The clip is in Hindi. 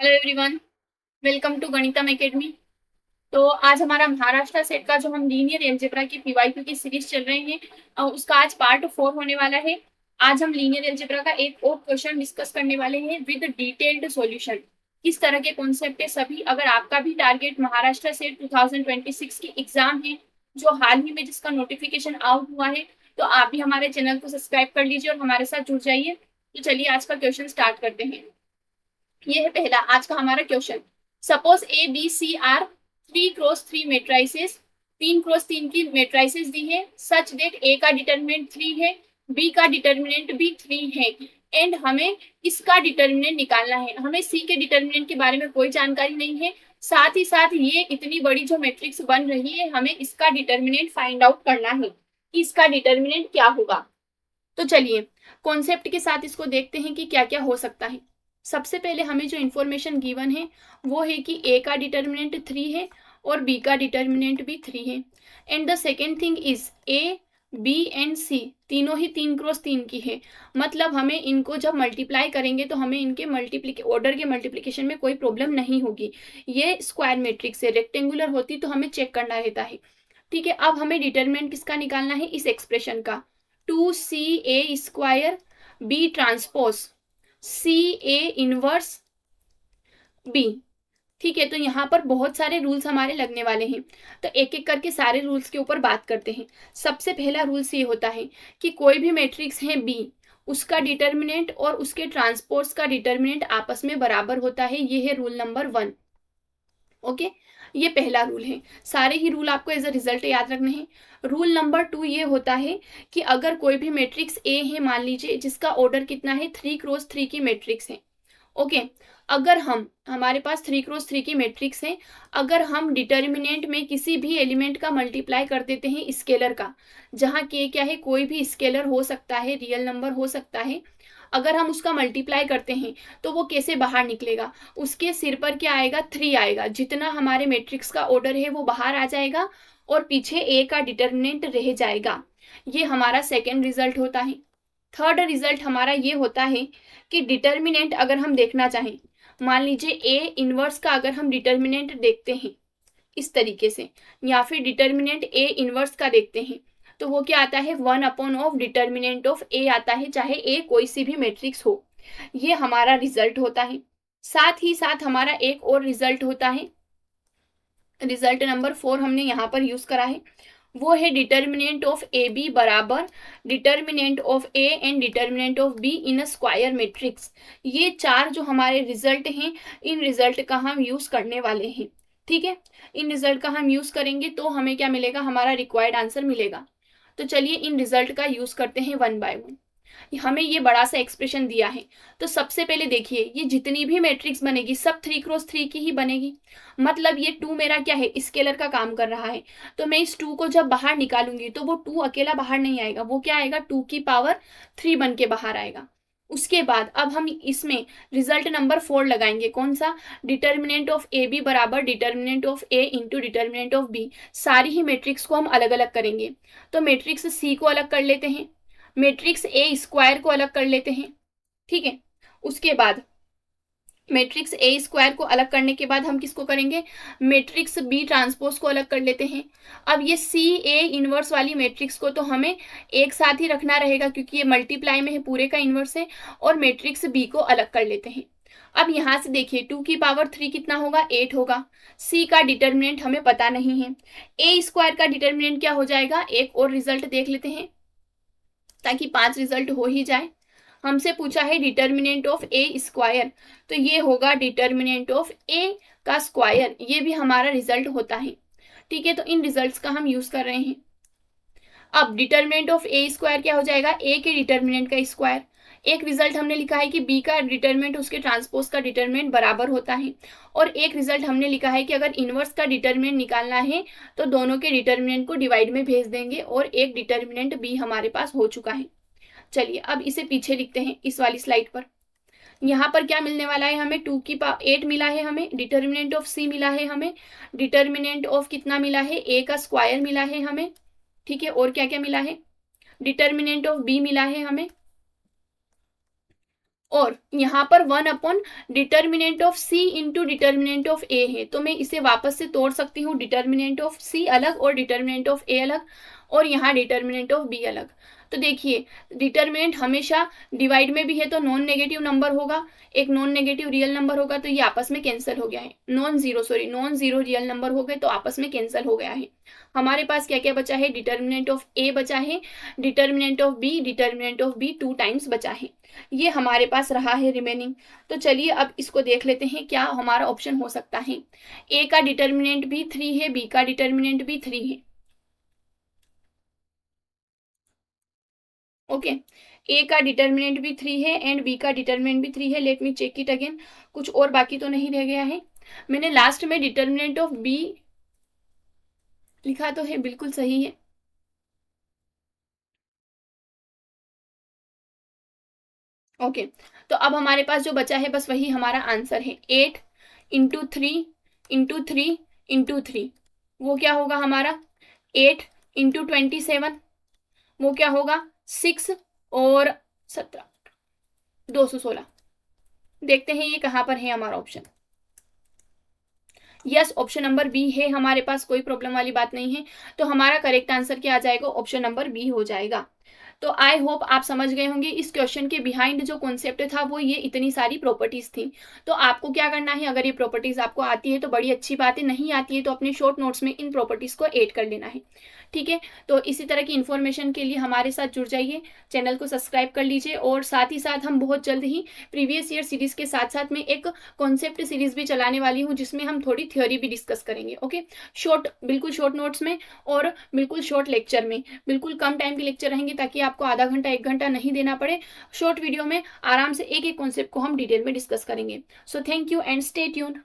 Hello everyone, welcome to Ganitam academy. तो आज हमारा महाराष्ट्र सेट का जो हम लीनियर एलजेब्रा की पीवाईक्यू की सीरीज चल रहे हैं उसका आज पार्ट 4 होने वाला है। आज हम लीनियर एलजेब्रा का एक और क्वेश्चन डिस्कस करने वाले हैं विद डिटेल्ड सॉल्यूशन। किस तरह के कॉन्सेप्ट है सभी, अगर आपका भी टारगेट महाराष्ट्र सेट 2026 की एग्जाम है जो हाल ही में जिसका नोटिफिकेशन आउट हुआ है, तो आप भी हमारे चैनल को सब्सक्राइब कर लीजिए और हमारे साथ जुड़ जाइए। तो चलिए आज का क्वेश्चन स्टार्ट करते हैं। ये है पहला आज का हमारा question. Suppose A B C are 3x3 matrices, 3x3 की मेट्राइसेस दी है सच डेट ए का डिटर्मिनेंट 3 है, बी का डिटर्मिनेंट भी 3 है एंड हमें इसका डिटर्मिनेंट निकालना है। हमें सी के डिटर्मिनेंट के बारे में कोई जानकारी नहीं है, साथ ही साथ ये इतनी बड़ी जो मैट्रिक्स बन रही है हमें इसका डिटर्मिनेंट फाइंड आउट करना है कि इसका डिटर्मिनेंट क्या होगा। तो चलिए कॉन्सेप्ट के साथ इसको देखते हैं कि क्या क्या हो सकता है। सबसे पहले हमें जो इन्फॉर्मेशन गिवन है वो है कि ए का डिटर्मिनेंट 3 है और बी का डिटर्मिनेंट भी 3 है। And the second thing is A B and C तीनों ही 3x3 की है, मतलब हमें इनको जब मल्टीप्लाई करेंगे तो हमें इनके ऑर्डर के मल्टीप्लिकेशन में कोई प्रॉब्लम नहीं होगी। ये स्क्वायर मैट्रिक्स है, रेक्टेंगुलर होती तो हमें चेक करना रहता है। ठीक है, अब हमें डिटर्मिनेंट किसका निकालना है, इस एक्सप्रेशन का 2CA² B transpose CA inverse B. ठीक है, तो यहाँ पर बहुत सारे रूल्स हमारे लगने वाले हैं, तो एक एक करके सारे रूल्स के ऊपर बात करते हैं। सबसे पहला रूल्स ये होता है कि कोई भी मैट्रिक्स है बी, उसका डिटर्मिनेंट और उसके ट्रांसपोज का डिटर्मिनेंट आपस में बराबर होता है। ये है रूल नंबर 1। ओके, ये पहला रूल है। सारे ही रूल आपको एज अ रिजल्ट याद रखने हैं। रूल नंबर 2 ये होता है कि अगर कोई भी मैट्रिक्स ए है, मान लीजिए जिसका ऑर्डर कितना है 3x3 की मैट्रिक्स है। ओके, अगर हमारे पास 3x3 की मैट्रिक्स है, अगर हम डिटर्मिनेंट में किसी भी एलिमेंट का मल्टीप्लाई कर देते हैं स्केलर का, जहाँ के क्या है कोई भी स्केलर हो सकता है, रियल नंबर हो सकता है, अगर हम उसका मल्टीप्लाई करते हैं तो वो कैसे बाहर निकलेगा, उसके सिर पर क्या आएगा 3 आएगा। जितना हमारे मैट्रिक्स का ऑर्डर है वो बाहर आ जाएगा और पीछे ए का डिटर्मिनेंट रह जाएगा। ये हमारा सेकेंड रिजल्ट होता है। थर्ड रिजल्ट हमारा ये होता है कि डिटर्मिनेंट अगर हम देखना चाहें, मान लीजिए ए इनवर्स का अगर हम डिटर्मिनेंट देखते हैं इस तरीके से, या फिर डिटर्मिनेंट ए इनवर्स का देखते हैं, तो वो क्या आता है 1/ऑफ डिटर्मिनेंट ऑफ ए आता है, चाहे ए कोई सी भी मैट्रिक्स हो। ये हमारा रिजल्ट होता है। साथ ही साथ हमारा एक और रिजल्ट होता है, रिजल्ट नंबर 4 हमने यहाँ पर यूज करा है, वो है डिटर्मिनेंट ऑफ ए बी बराबर determinant of A and determinant of be in a square matrix. ये चार जो हमारे रिजल्ट हैं, इन रिजल्ट का हम यूज करने वाले हैं। ठीक है, इन रिजल्ट का हम यूज करेंगे तो हमें क्या मिलेगा, हमारा रिक्वायर्ड आंसर मिलेगा। तो चलिए इन रिजल्ट का यूज करते हैं वन बाय वन। हमें ये बड़ा सा एक्सप्रेशन दिया है, तो सबसे पहले देखिए ये जितनी भी मैट्रिक्स बनेगी सब 3x3 की ही बनेगी। मतलब ये 2 मेरा क्या है, स्केलर का काम कर रहा है, तो मैं इस 2 को जब बाहर निकालूंगी तो वो 2 अकेला बाहर नहीं आएगा, वो क्या आएगा 2 की पावर 3 बन के बाहर आएगा। उसके बाद अब हम इसमें रिजल्ट नंबर 4 लगाएंगे, कौन सा, डिटर्मिनेंट ऑफ ए बी बराबर determinant of A into determinant of B. सारी ही मैट्रिक्स को हम अलग अलग करेंगे, तो मैट्रिक्स सी को अलग कर लेते हैं, मैट्रिक्स ए स्क्वायर को अलग कर लेते हैं। ठीक है, उसके बाद मैट्रिक्स ए स्क्वायर को अलग करने के बाद हम किसको करेंगे, मैट्रिक्स बी ट्रांसपोज को अलग कर लेते हैं। अब ये सी ए इनवर्स वाली मैट्रिक्स को तो हमें एक साथ ही रखना रहेगा क्योंकि ये मल्टीप्लाई में है, पूरे का इनवर्स है, और मैट्रिक्स बी को अलग कर लेते हैं। अब यहां से देखिए 2 की पावर 3 कितना होगा, 8 होगा। सी का डिटर्मिनेंट हमें पता नहीं है, ए स्क्वायर का डिटर्मिनेंट क्या हो जाएगा, एक और रिजल्ट देख लेते हैं ताकि 5 रिजल्ट हो ही जाए। हमसे पूछा है डिटर्मिनेंट ऑफ ए स्क्वायर, तो ये होगा डिटर्मिनेंट ऑफ ए का स्क्वायर, ये भी हमारा रिजल्ट होता है। ठीक है, तो इन रिजल्ट्स का हम यूज कर रहे हैं। अब डिटर्मिनेंट ऑफ ए स्क्वायर क्या हो जाएगा, ए के डिटर्मिनेंट का स्क्वायर। एक रिजल्ट हमने लिखा है कि बी का डिटर्मिनेंट उसके ट्रांसपोज का डिटर्मिनेंट बराबर होता है, और एक रिजल्ट हमने लिखा है कि अगर इनवर्स का डिटर्मिनेंट निकालना है तो दोनों के डिटर्मिनेंट को डिवाइड में भेज देंगे, और एक डिटर्मिनेंट बी हमारे पास हो चुका है। चलिए अब इसे पीछे लिखते हैं इस वाली स्लाइड पर। यहाँ पर क्या मिलने वाला है, हमें 2 की पावर 8 मिला है, हमें डिटर्मिनेंट ऑफ सी मिला है, हमें डिटर्मिनेंट ऑफ कितना मिला है, ए का स्क्वायर मिला है हमें। ठीक है, और क्या क्या मिला है, डिटर्मिनेंट ऑफ बी मिला है हमें, और यहाँ पर 1 upon determinant of C into determinant of A है, तो मैं इसे वापस से तोड़ सकती हूँ, डिटर्मिनेंट ऑफ सी अलग और डिटर्मिनेंट ऑफ ए अलग, और यहाँ डिटर्मिनेंट ऑफ बी अलग। तो देखिए डिटर्मिनेंट हमेशा डिवाइड में भी है तो नॉन नेगेटिव नंबर होगा, एक नॉन नेगेटिव रियल नंबर होगा, तो ये आपस में कैंसिल हो गया है। नॉन जीरो रियल नंबर हो गए तो आपस में कैंसिल हो गया है। हमारे पास क्या क्या बचा है, डिटर्मिनेंट ऑफ ए बचा है, डिटर्मिनेंट ऑफ बी 2 टाइम्स बचा है। ये हमारे पास रहा है रिमेनिंग। तो चलिए अब इसको देख लेते हैं क्या हमारा ऑप्शन हो सकता है। ए का डिटर्मिनेंट भी 3 है, बी का डिटर्मिनेंट भी 3 है। ओके, ए का डिटर्मिनेंट भी 3 है एंड बी का डिटर्मिनेंट भी 3 है। Let me check it again, कुछ और बाकी तो नहीं रह गया है। मैंने लास्ट में डिटर्मिनेंट ऑफ बी लिखा तो है, बिल्कुल सही है। ओके, तो अब हमारे पास जो बचा है बस वही हमारा आंसर है। 8 इंटू 3 इंटू 3 इंटू 3, वो क्या होगा हमारा 8 इंटू 27, वो क्या होगा 6 और 17, 216। देखते हैं ये कहाँ पर है हमारा option. Yes, option number B है हमारे पास, कोई प्रॉब्लम वाली बात नहीं है। तो हमारा करेक्ट आंसर क्या आ जाएगा, ऑप्शन नंबर बी हो जाएगा। तो आई होप आप समझ गए होंगे इस क्वेश्चन के बिहाइंड जो कॉन्सेप्ट था वो ये इतनी सारी प्रॉपर्टीज थी। तो आपको क्या करना है, अगर ये प्रॉपर्टीज आपको आती है तो बड़ी अच्छी बात है, नहीं आती है तो अपने शॉर्ट नोट्स में इन प्रॉपर्टीज को ऐड कर लेना है। ठीक है, तो इसी तरह की इन्फॉर्मेशन के लिए हमारे साथ जुड़ जाइए, चैनल को सब्सक्राइब कर लीजिए, और साथ ही साथ हम बहुत जल्द ही प्रीवियस ईयर सीरीज के साथ साथ में एक कॉन्सेप्ट सीरीज भी चलाने वाली हूँ जिसमें हम थोड़ी थ्योरी भी डिस्कस करेंगे। ओके, शॉर्ट, बिल्कुल शॉर्ट नोट्स में और बिल्कुल शॉर्ट लेक्चर में, बिल्कुल कम टाइम के लेक्चर रहेंगे ताकि आपको आधा घंटा 1 घंटा नहीं देना पड़े। शॉर्ट वीडियो में आराम से एक एक कॉन्सेप्ट को हम डिटेल में डिस्कस करेंगे। So thank you and stay tuned.